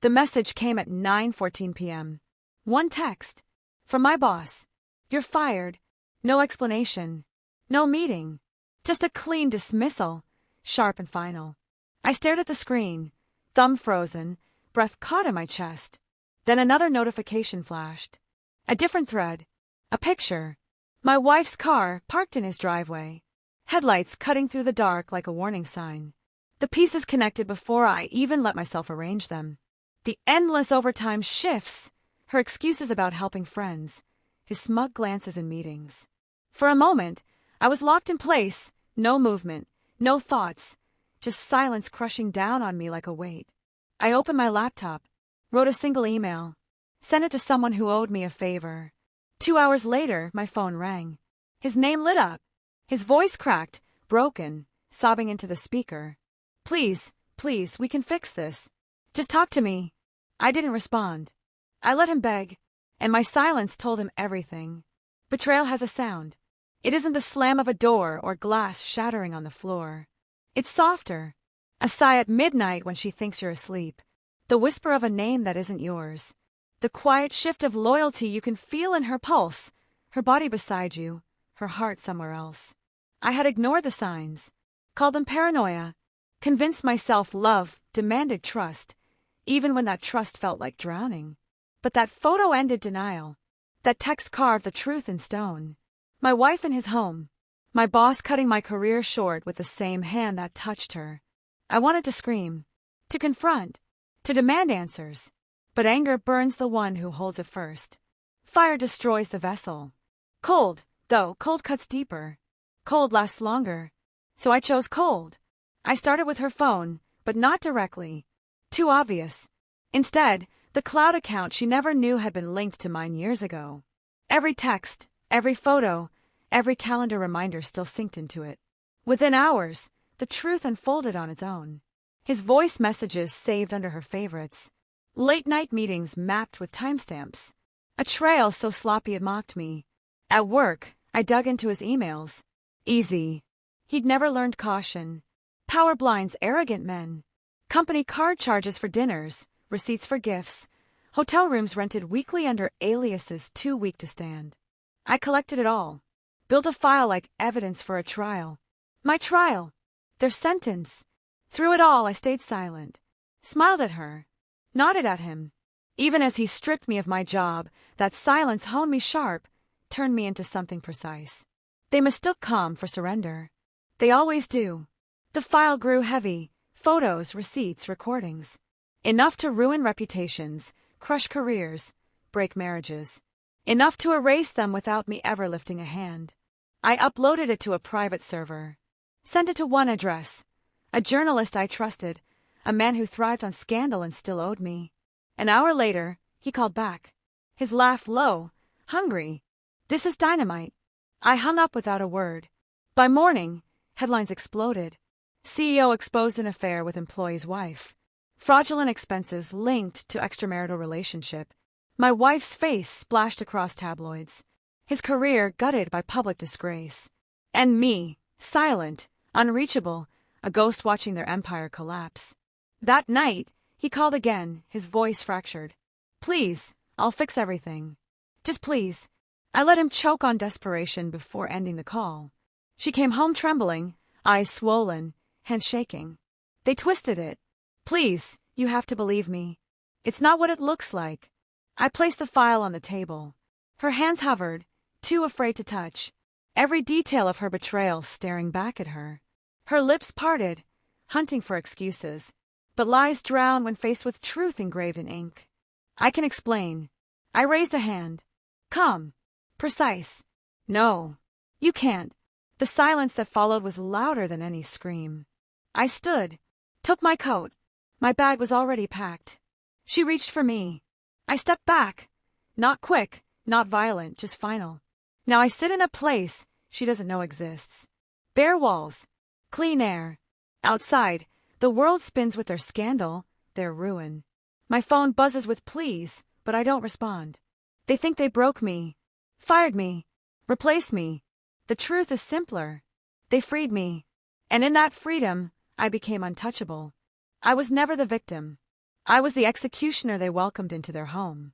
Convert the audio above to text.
The message came at 9:14 p.m. One text. From my boss. You're fired. No explanation. No meeting. Just a clean dismissal. Sharp and final. I stared at the screen, thumb frozen, breath caught in my chest. Then another notification flashed. A different thread. A picture. My wife's car parked in his driveway. Headlights cutting through the dark like a warning sign. The pieces connected before I even let myself arrange them. The endless overtime shifts. Her excuses about helping friends. His smug glances in meetings. For a moment, I was locked in place. No movement. No thoughts. Just silence crushing down on me like a weight. I opened my laptop. Wrote a single email. Sent it to someone who owed me a favor. 2 hours later, my phone rang. His name lit up. His voice cracked, broken, sobbing into the speaker. Please, please, we can fix this. Just talk to me. I didn't respond. I let him beg, and my silence told him everything. Betrayal has a sound. It isn't the slam of a door or glass shattering on the floor. It's softer. A sigh at midnight when she thinks you're asleep. The whisper of a name that isn't yours. The quiet shift of loyalty you can feel in her pulse, her body beside you, her heart somewhere else. I had ignored the signs, called them paranoia, convinced myself love demanded trust, even when that trust felt like drowning. But that photo ended denial. That text carved the truth in stone. My wife in his home. My boss cutting my career short with the same hand that touched her. I wanted to scream, to confront, to demand answers. But anger burns the one who holds it first. Fire destroys the vessel. Cold, though, cold cuts deeper. Cold lasts longer. So I chose cold. I started with her phone, but not directly. Too obvious. Instead, the cloud account she never knew had been linked to mine years ago. Every text, every photo, every calendar reminder still synced into it. Within hours, the truth unfolded on its own. His voice messages saved under her favorites. Late-night meetings mapped with timestamps. A trail so sloppy it mocked me. At work, I dug into his emails. Easy. He'd never learned caution. Power blinds arrogant men. Company card charges for dinners, receipts for gifts, hotel rooms rented weekly under aliases too weak to stand. I collected it all. Built a file like evidence for a trial. My trial. Their sentence. Through it all, I stayed silent. Smiled at her. Nodded at him. Even as he stripped me of my job, that silence honed me sharp, turned me into something precise. They mistook calm for surrender. They always do. The file grew heavy. Photos, receipts, recordings. Enough to ruin reputations, crush careers, break marriages. Enough to erase them without me ever lifting a hand. I uploaded it to a private server. Sent it to one address. A journalist I trusted. A man who thrived on scandal and still owed me. An hour later, he called back. His laugh low, hungry. This is dynamite. I hung up without a word. By morning, headlines exploded. CEO exposed an affair with employee's wife. Fraudulent expenses linked to extramarital relationship. My wife's face splashed across tabloids. His career gutted by public disgrace. And me, silent, unreachable, a ghost watching their empire collapse. That night, he called again, his voice fractured. Please, I'll fix everything. Just please. I let him choke on desperation before ending the call. She came home trembling, eyes swollen, hands shaking. They twisted it. Please, you have to believe me. It's not what it looks like. I placed the file on the table. Her hands hovered, too afraid to touch. Every detail of her betrayal staring back at her. Her lips parted, hunting for excuses. But lies drown when faced with truth engraved in ink. I can explain. I raised a hand. Come. Precise. No. You can't. The silence that followed was louder than any scream. I stood. Took my coat. My bag was already packed. She reached for me. I stepped back. Not quick, not violent, just final. Now I sit in a place she doesn't know exists. Bare walls. Clean air. Outside, the world spins with their scandal, their ruin. My phone buzzes with pleas, but I don't respond. They think they broke me, fired me, replaced me. The truth is simpler. They freed me. And in that freedom, I became untouchable. I was never the victim. I was the executioner they welcomed into their home.